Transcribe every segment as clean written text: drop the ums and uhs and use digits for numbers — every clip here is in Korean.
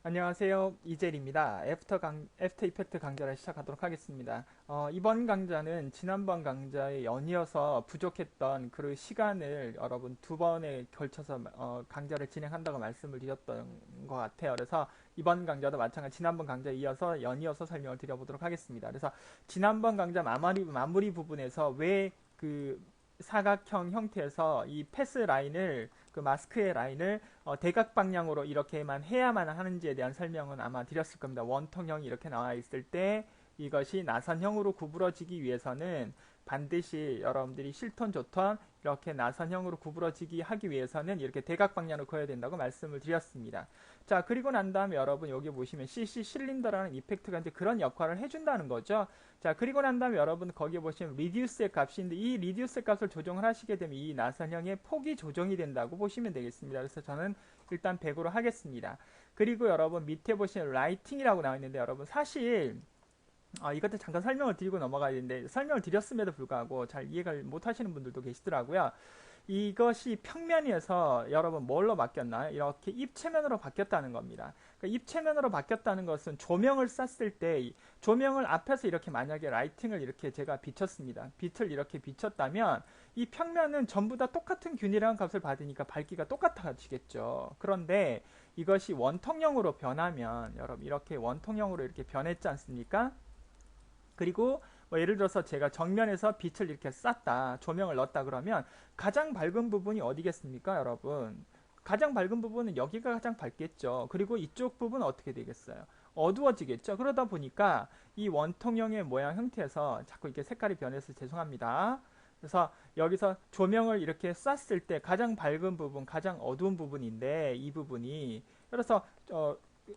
안녕하세요. 이젤입니다. 애프터 이펙트 강좌를 시작하도록 하겠습니다. 이번 강좌는 지난번 강좌에 연이어서 부족했던 그 시간을 여러분 두 번에 걸쳐서 강좌를 진행한다고 말씀을 드렸던 것 같아요. 그래서 이번 강좌도 마찬가지 지난번 강좌에 이어서 연이어서 설명을 드려보도록 하겠습니다. 그래서 지난번 강좌 마무리 부분에서 왜 그 사각형 형태에서 이 패스 라인을 그 마스크의 라인을 대각 방향으로 이렇게만 해야만 하는지에 대한 설명은 아마 드렸을 겁니다. 원통형이 이렇게 나와 있을 때 이것이 나선형으로 구부러지기 위해서는 반드시 여러분들이 실톤 좋던 이렇게 나선형으로 구부러지기 하기 위해서는 이렇게 대각 방향으로 그어야 된다고 말씀을 드렸습니다. 자, 그리고 난 다음에 여러분 여기 보시면 CC 실린더라는 이펙트가 이제 그런 역할을 해준다는 거죠. 자, 그리고 난 다음에 여러분 거기에 보시면 리듀스의 값인데 이 리듀스의 값을 조정을 하시게 되면 이 나선형의 폭이 조정이 된다고 보시면 되겠습니다. 그래서 저는 일단 100으로 하겠습니다. 그리고 여러분 밑에 보시면 라이팅이라고 나와 있는데 여러분 사실 이것도 잠깐 설명을 드리고 넘어가야 되는데 설명을 드렸음에도 불구하고 잘 이해가 못 하시는 분들도 계시더라고요. 이것이 평면에서 여러분 뭘로 바뀌었나요? 이렇게 입체면으로 바뀌었다는 겁니다. 그러니까 입체면으로 바뀌었다는 것은 조명을 쐈을 때 조명을 앞에서 이렇게 만약에 라이팅을 이렇게 제가 비췄습니다. 빛을 이렇게 비췄다면 이 평면은 전부 다 똑같은 균일한 값을 받으니까 밝기가 똑같아지겠죠. 그런데 이것이 원통형으로 변하면 여러분 이렇게 원통형으로 이렇게 변했지 않습니까? 그리고 뭐 예를 들어서 제가 정면에서 빛을 이렇게 쐈다, 조명을 넣었다 그러면 가장 밝은 부분이 어디겠습니까, 여러분? 가장 밝은 부분은 여기가 가장 밝겠죠. 그리고 이쪽 부분은 어떻게 되겠어요? 어두워지겠죠. 그러다 보니까 이 원통형의 모양 형태에서 자꾸 이렇게 색깔이 변해서 죄송합니다. 그래서 여기서 조명을 이렇게 쐈을 때 가장 밝은 부분, 가장 어두운 부분인데 이 부분이 그래서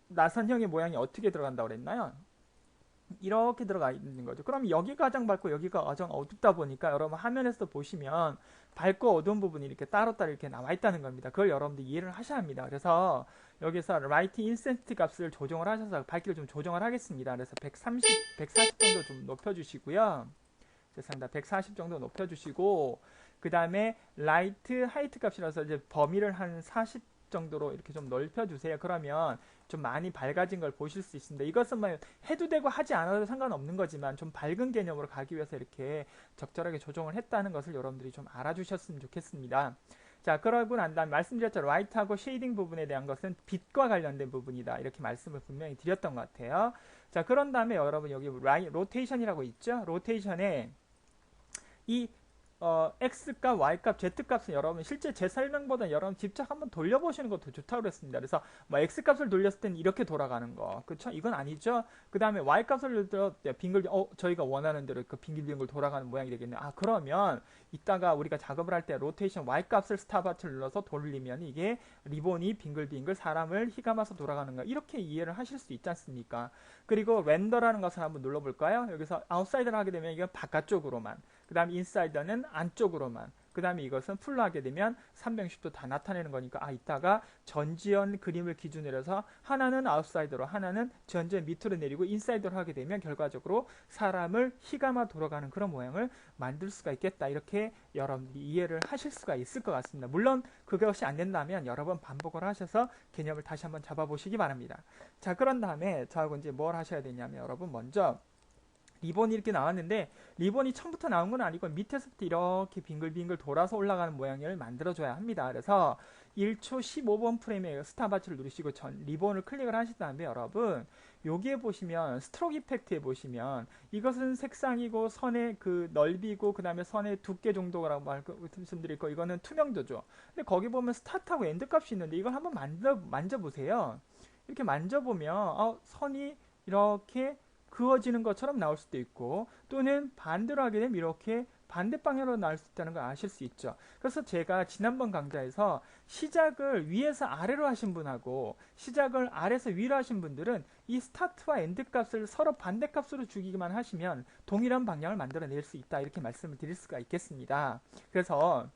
나선형의 모양이 어떻게 들어간다고 그랬나요? 이렇게 들어가 있는 거죠. 그럼 여기가 가장 밝고 여기가 가장 어둡다 보니까 여러분 화면에서 보시면 밝고 어두운 부분이 이렇게 따로따로 이렇게 나와 있다는 겁니다. 그걸 여러분들 이해를 하셔야 합니다. 그래서 여기서 라이팅 인센트 값을 조정을 하셔서 밝기를 좀 조정을 하겠습니다. 그래서 130, 140 정도 좀 높여주시고요. 죄송합니다. 140 정도 높여주시고 그 다음에 라이트 하이트 값이라서 이제 범위를 한 40 정도로 이렇게 좀 넓혀주세요. 그러면 좀 많이 밝아진 걸 보실 수 있습니다. 이것은 뭐 해도 되고 하지 않아도 상관없는 거지만 좀 밝은 개념으로 가기 위해서 이렇게 적절하게 조정을 했다는 것을 여러분들이 좀 알아주셨으면 좋겠습니다. 자, 그러고 난 다음 말씀드렸죠. 라이트하고 쉐이딩 부분에 대한 것은 빛과 관련된 부분이다. 이렇게 말씀을 분명히 드렸던 것 같아요. 자, 그런 다음에 여러분 여기 로테이션이라고 있죠. 로테이션에 이 X값, Y값, Z값은 여러분 실제 제 설명보다 여러분 직접 한번 돌려보시는 것도 좋다고 그랬습니다. 그래서 뭐 X값을 돌렸을 때는 이렇게 돌아가는 거. 그쵸? 이건 아니죠? 그 다음에 Y값을 들어 저희가 원하는 대로 그 빙글빙글 돌아가는 모양이 되겠네. 그러면 이따가 우리가 작업을 할 때 로테이션 Y값을 스타바트를 눌러서 돌리면 이게 리본이 빙글빙글 사람을 휘감아서 돌아가는 거. 이렇게 이해를 하실 수 있지 않습니까? 그리고 렌더라는 것을 한번 눌러볼까요? 여기서 아웃사이드를 하게 되면 이건 바깥쪽으로만. 그 다음 인사이더는 안쪽으로만. 그 다음에 이것은 풀로 하게 되면 360도 다 나타내는 거니까 이따가 전지현 그림을 기준으로 해서 하나는 아웃사이더로 하나는 전지현 밑으로 내리고 인사이더로 하게 되면 결과적으로 사람을 휘감아 돌아가는 그런 모양을 만들 수가 있겠다. 이렇게 여러분들이 이해를 하실 수가 있을 것 같습니다. 물론 그것이 안 된다면 여러 번 반복을 하셔서 개념을 다시 한번 잡아보시기 바랍니다. 자, 그런 다음에 저하고 이제 뭘 하셔야 되냐면 여러분 먼저 리본이 이렇게 나왔는데 리본이 처음부터 나온 건 아니고 밑에서부터 이렇게 빙글빙글 돌아서 올라가는 모양을 만들어줘야 합니다. 그래서 1초 15번 프레임에 스탑워치를 누르시고 리본을 클릭을 하신 다음에 여러분 여기에 보시면 스트로크 이펙트에 보시면 이것은 색상이고 선의 그 넓이고 그 다음에 선의 두께 정도라고 말씀드릴 이거는 투명도죠. 근데 거기 보면 스타트하고 엔드 값이 있는데 이걸 한번 만져보세요. 이렇게 만져보면 선이 이렇게 그어지는 것처럼 나올 수도 있고 또는 반대로 하게 되면 이렇게 반대 방향으로 나올 수 있다는 걸 아실 수 있죠. 그래서 제가 지난번 강좌에서 시작을 위에서 아래로 하신 분하고 시작을 아래에서 위로 하신 분들은 이 스타트와 엔드 값을 서로 반대 값으로 주기만 하시면 동일한 방향을 만들어낼 수 있다. 이렇게 말씀을 드릴 수가 있겠습니다. 그래서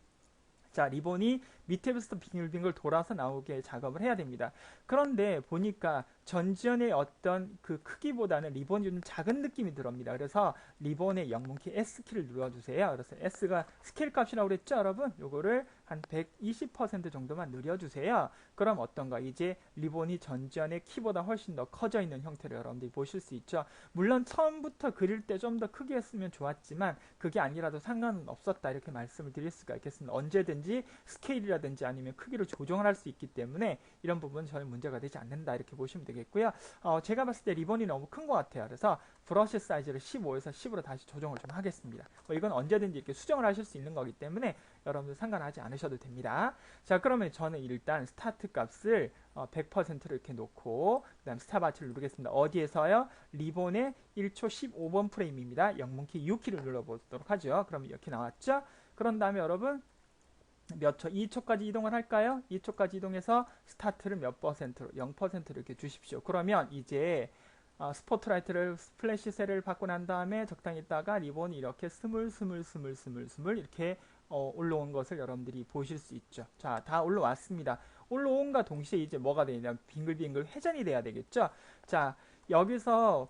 자, 리본이 밑에부터 빙글빙글 돌아서 나오게 작업을 해야 됩니다. 그런데 보니까 전지현의 어떤 그 크기보다는 리본이 좀 작은 느낌이 들어옵니다. 그래서 리본의 영문키 S키를 눌러주세요. 그래서 S가 스케일 값이라고 그랬죠, 여러분? 요거를 한 120% 정도만 늘려주세요. 그럼 어떤가? 이제 리본이 전지현의 키보다 훨씬 더 커져 있는 형태를 여러분들이 보실 수 있죠. 물론 처음부터 그릴 때 좀 더 크게 했으면 좋았지만 그게 아니라도 상관은 없었다, 이렇게 말씀을 드릴 수가 있겠습니다. 언제든지 스케일이라든지 아니면 크기를 조정을 할 수 있기 때문에 이런 부분은 전혀 문제가 되지 않는다, 이렇게 보시면 되겠고요. 제가 봤을 때 리본이 너무 큰 것 같아요. 그래서 브러쉬 사이즈를 15에서 10으로 다시 조정을 좀 하겠습니다. 이건 언제든지 이렇게 수정을 하실 수 있는 거기 때문에 여러분들 상관하지 않으셔도 됩니다. 자, 그러면 저는 일단 스타트 값을 100%를 이렇게 놓고 그 다음 스탑와치를 누르겠습니다. 어디에서요? 리본의 1초 15번 프레임입니다. 영문키 U키를 눌러보도록 하죠. 그럼 이렇게 나왔죠? 그런 다음에 여러분 몇 초? 2초까지 이동을 할까요? 2초까지 이동해서 스타트를 몇 %로? 0%로 이렇게 주십시오. 그러면 이제 스포트라이트를 스플래시 셀을 받고 난 다음에 적당히 있다가 리본이 이렇게 스물스물 이렇게 올라온 것을 여러분들이 보실 수 있죠. 자, 다 올라왔습니다. 올라온과 동시에 이제 뭐가 되냐? 빙글빙글 회전이 돼야 되겠죠. 자, 여기서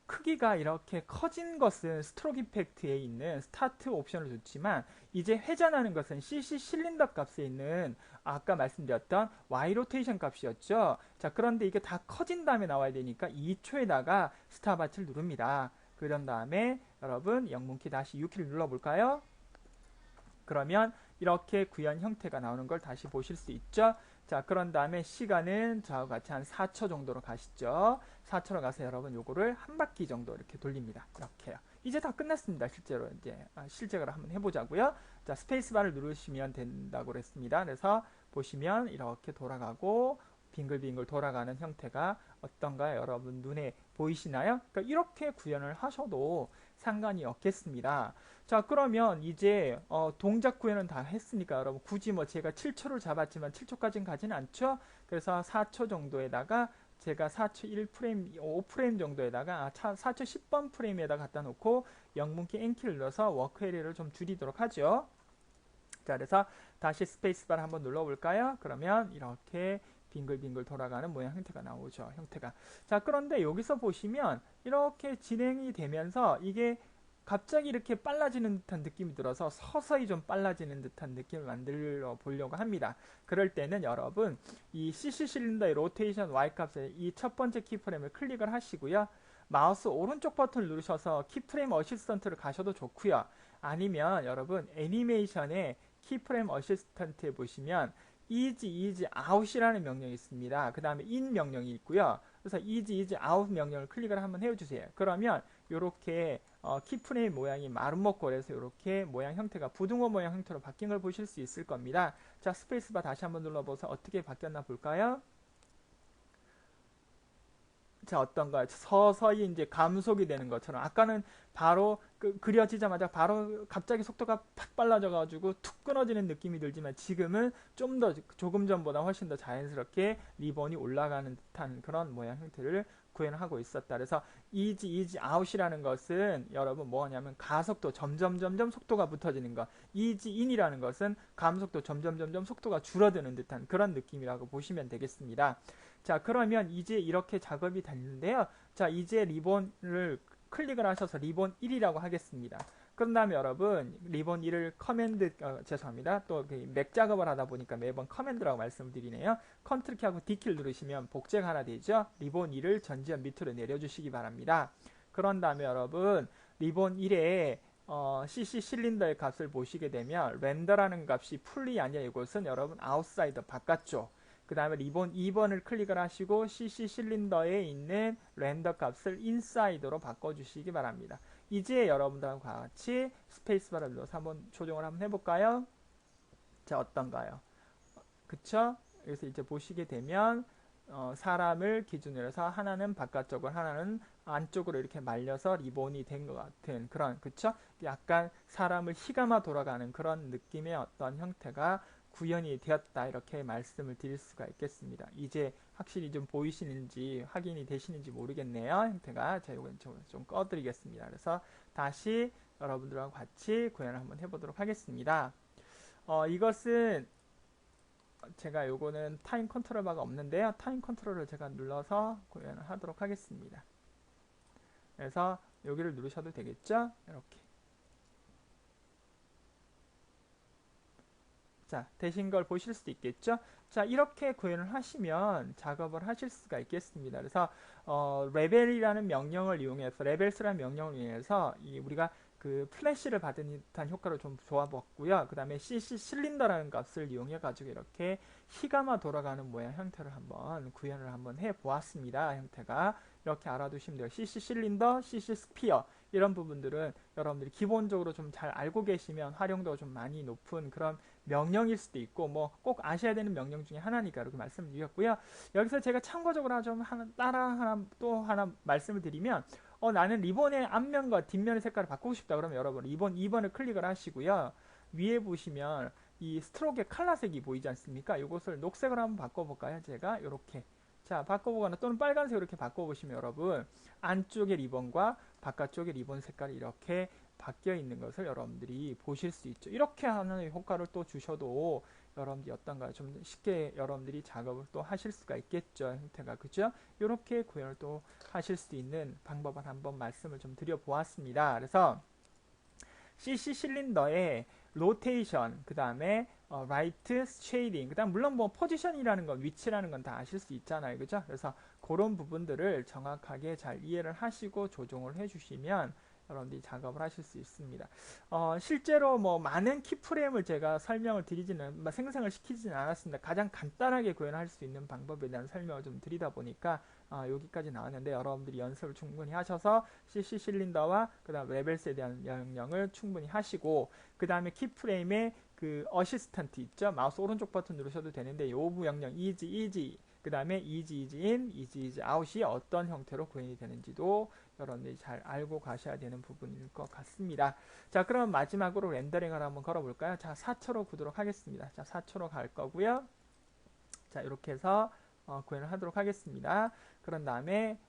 크기가 이렇게 커진 것은 스트로크 이펙트에 있는 스타트 옵션을 줬지만 이제 회전하는 것은 CC 실린더 값에 있는 아까 말씀드렸던 Y 로테이션 값이었죠. 자, 그런데 이게 다 커진 다음에 나와야 되니까 2초에다가 스탑와치를 누릅니다. 그런 다음에 여러분 영문키 다시 U키를 눌러볼까요? 그러면 이렇게 구현 형태가 나오는 걸 다시 보실 수 있죠. 자, 그런 다음에 시간은 저와 같이 한 4초 정도로 가시죠. 4초로 가서 여러분 요거를 한 바퀴 정도 이렇게 돌립니다. 이렇게요. 이제 다 끝났습니다. 실제로 이제 실제로 한번 해보자고요. 자, 스페이스바를 누르시면 된다고 그랬습니다. 그래서 보시면 이렇게 돌아가고 빙글빙글 돌아가는 형태가 어떤가요? 여러분 눈에 보이시나요? 그러니까 이렇게 구현을 하셔도 상관이 없겠습니다. 자, 그러면 이제 동작 구현은 다 했으니까 여러분 굳이 뭐 제가 7초를 잡았지만 7초까지는 가지는 않죠. 그래서 4초 정도에다가 제가 4초 1프레임, 5프레임 정도에다가 4초 10번 프레임에다 갖다 놓고 영문키 N키를 눌러서 워크 에리어를 좀 줄이도록 하죠. 자, 그래서 다시 스페이스바를 한번 눌러볼까요? 그러면 이렇게 빙글빙글 돌아가는 모양 형태가 나오죠. 형태가. 자, 그런데 여기서 보시면 이렇게 진행이 되면서 이게 갑자기 이렇게 빨라지는 듯한 느낌이 들어서 서서히 좀 빨라지는 듯한 느낌을 만들어 보려고 합니다. 그럴 때는 여러분 이 CC 실린더의 로테이션 Y 값에 이 첫 번째 키프레임을 클릭을 하시고요. 마우스 오른쪽 버튼을 누르셔서 키프레임 어시스턴트를 가셔도 좋고요. 아니면 여러분 애니메이션의 키프레임 어시스턴트에 보시면 easy out이라는 명령이 있습니다. 그 다음에 in 명령이 있고요. 그래서 easy out 명령을 클릭을 한번 해주세요. 그러면 이렇게 키프레임 모양이 마름먹고래서 이렇게 모양 형태가 부등호 모양 형태로 바뀐 걸 보실 수 있을 겁니다. 자, 스페이스바 다시 한번 눌러보서 어떻게 바뀌었나 볼까요? 자, 어떤가요? 서서히 이제 감속이 되는 것처럼 아까는 바로 그려지자마자 바로 갑자기 속도가 팍 빨라져 가지고 툭 끊어지는 느낌이 들지만 지금은 좀 더 조금 전보다 훨씬 더 자연스럽게 리본이 올라가는 듯한 그런 모양 형태를 구현하고 있었다. 그래서 easy out이라는 것은 여러분 뭐냐면 가속도 점점 속도가 붙어지는 것, easy in이라는 것은 감속도 점점 속도가 줄어드는 듯한 그런 느낌이라고 보시면 되겠습니다. 자, 그러면 이제 이렇게 작업이 됐는데요. 자, 이제 리본을 클릭을 하셔서 리본 1이라고 하겠습니다. 그런 다음에 여러분 리본 1을 커맨드 죄송합니다. 또 맥 작업을 하다 보니까 매번 커맨드라고 말씀을 드리네요. 컨트롤 키하고 D키를 누르시면 복제가 하나 되죠. 리본 1을 전지현 밑으로 내려주시기 바랍니다. 그런 다음에 여러분 리본 1에 CC 실린더의 값을 보시게 되면 렌더라는 값이 풀이 아니라 이것은 여러분 아웃사이더 바깥쪽, 그 다음에 리본 2번을 클릭을 하시고 CC 실린더에 있는 렌더 값을 인사이드로 바꿔주시기 바랍니다. 이제 여러분들과 같이 스페이스바를 눌러서 한번 조정을 한번 해볼까요? 자, 어떤가요? 그쵸? 그래서 이제 보시게 되면 사람을 기준으로 해서 하나는 바깥쪽으로 하나는 안쪽으로 이렇게 말려서 리본이 된 것 같은 그런, 그쵸? 약간 사람을 휘감아 돌아가는 그런 느낌의 어떤 형태가 구현이 되었다, 이렇게 말씀을 드릴 수가 있겠습니다. 이제 확실히 좀 보이시는지 확인이 되시는지 모르겠네요. 형태가. 자, 이건 좀 꺼드리겠습니다. 그래서 다시 여러분들하고 같이 구현을 한번 해보도록 하겠습니다. 이것은 제가 요거는 타임 컨트롤 바가 없는데요. 타임 컨트롤을 제가 눌러서 구현을 하도록 하겠습니다. 그래서 여기를 누르셔도 되겠죠? 이렇게. 자, 되신 걸 보실 수 있겠죠? 자, 이렇게 구현을 하시면 작업을 하실 수가 있겠습니다. 그래서 레벨이라는 명령을 이용해서 레벨스라는 명령을 이용해서 우리가 그 플래시를 받은 듯한 효과를 좀 줘봤고요. 그 다음에 CC 실린더라는 값을 이용해 가지고 이렇게 희가마 돌아가는 모양 형태를 한번 구현을 한번 해 보았습니다. 형태가 이렇게 알아두시면 돼요. CC 실린더, CC 스피어 이런 부분들은 여러분들이 기본적으로 좀 잘 알고 계시면 활용도가 좀 많이 높은 그런 명령일 수도 있고 뭐 꼭 아셔야 되는 명령 중에 하나니까 이렇게 말씀드렸고요. 여기서 제가 참고적으로 좀 또 하나 말씀을 드리면 나는 리본의 앞면과 뒷면의 색깔을 바꾸고 싶다 그러면 여러분 2번을 클릭을 하시고요. 위에 보시면 이 스트로크의 칼라색이 보이지 않습니까? 이것을 녹색으로 한번 바꿔볼까요? 제가 이렇게 자 바꿔보거나 또는 빨간색으로 이렇게 바꿔보시면 여러분 안쪽의 리본과 바깥쪽의 리본 색깔이 이렇게 바뀌어 있는 것을 여러분들이 보실 수 있죠. 이렇게 하는 효과를 또 주셔도 여러분들이 어떤가 좀 쉽게 여러분들이 작업을 또 하실 수가 있겠죠. 형태가 그죠? 이렇게 구현을 또 하실 수 있는 방법을 한번 말씀을 좀 드려보았습니다. 그래서 CC 실린더의 로테이션, 그 다음에 라이트 쉐이딩, 그 다음 물론 뭐 포지션이라는 건 위치라는 건 다 아실 수 있잖아요. 그죠? 그래서 그런 부분들을 정확하게 잘 이해를 하시고 조정을 해주시면 여러분들이 작업을 하실 수 있습니다. 실제로 뭐 많은 키프레임을 제가 설명을 드리지는 생성을 시키지는 않았습니다. 가장 간단하게 구현할 수 있는 방법에 대한 설명을 좀 드리다 보니까 여기까지 나왔는데 여러분들이 연습을 충분히 하셔서 CC 실린더와 그 다음 레벨스에 대한 명령을 충분히 하시고 그 다음에 키프레임에 그 어시스턴트 있죠? 마우스 오른쪽 버튼 누르셔도 되는데 요 명령 easy 그 다음에 easy in, easy out이 어떤 형태로 구현이 되는지도 여러분들이 잘 알고 가셔야 되는 부분일 것 같습니다. 자, 그럼 마지막으로 렌더링을 한번 걸어볼까요? 자, 4초로 구도록 하겠습니다. 자, 4초로 갈 거고요. 자, 이렇게 해서 구현을 하도록 하겠습니다. 그런 다음에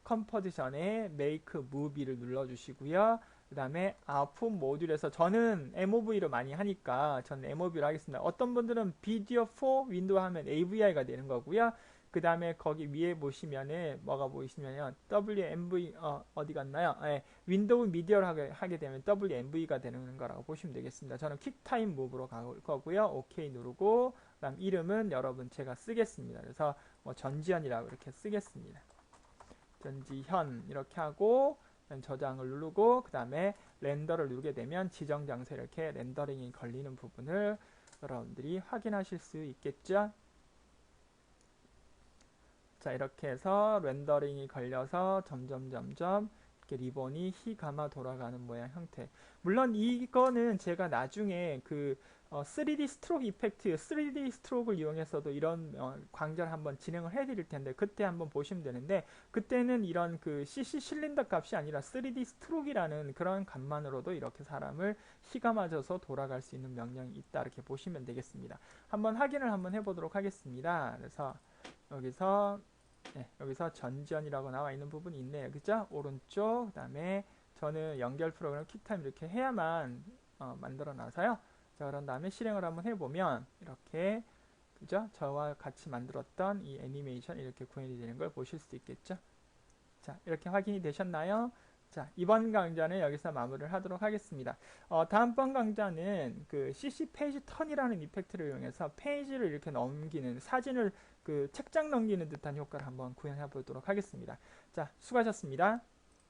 컴포지션에 Make Movie를 눌러주시고요. 그 다음에 아웃풋 모듈에서 저는 MOV로 많이 하니까 저는 MOV로 하겠습니다. 어떤 분들은 비디오 4 윈도우 하면 AVI가 되는 거고요. 그 다음에 거기 위에 보시면은 뭐가 보이시면요. WMV 어디 갔나요? 네, 윈도우 미디어를 하게 되면 WMV가 되는 거라고 보시면 되겠습니다. 저는 퀵타임 무브로 갈 거고요. OK 누르고 그다음 이름은 여러분 제가 쓰겠습니다. 그래서 뭐 전지현이라고 이렇게 쓰겠습니다. 전지현 이렇게 하고 저장을 누르고 그 다음에 렌더를 누르게 되면 지정 장소에 이렇게 렌더링이 걸리는 부분을 여러분들이 확인하실 수 있겠죠. 자, 이렇게 해서 렌더링이 걸려서 점점 이렇게 리본이 희감아 돌아가는 모양 형태. 물론 이거는 제가 나중에 그 3D 스트로크 이펙트, 3D 스트로크를 이용해서도 이런 광자를 한번 진행을 해드릴 텐데 그때 한번 보시면 되는데 그때는 이런 그 CC 실린더 값이 아니라 3D 스트로크라는 그런 값만으로도 이렇게 사람을 희감아져서 돌아갈 수 있는 명령이 있다 이렇게 보시면 되겠습니다. 한번 확인을 한번 해보도록 하겠습니다. 그래서 여기서 전지현이라고 나와 있는 부분이 있네요. 그죠? 오른쪽, 그 다음에 저는 연결 프로그램 퀵타임 이렇게 해야만 만들어 놔서요. 자, 그런 다음에 실행을 한번 해보면 이렇게 그죠? 저와 같이 만들었던 이 애니메이션 이렇게 구현이 되는 걸 보실 수 있겠죠? 자, 이렇게 확인이 되셨나요? 자, 이번 강좌는 여기서 마무리를 하도록 하겠습니다. 다음번 강좌는 그 CC 페이지 턴이라는 이펙트를 이용해서 페이지를 이렇게 넘기는 사진을 그 책장 넘기는 듯한 효과를 한번 구현해 보도록 하겠습니다. 자, 수고하셨습니다.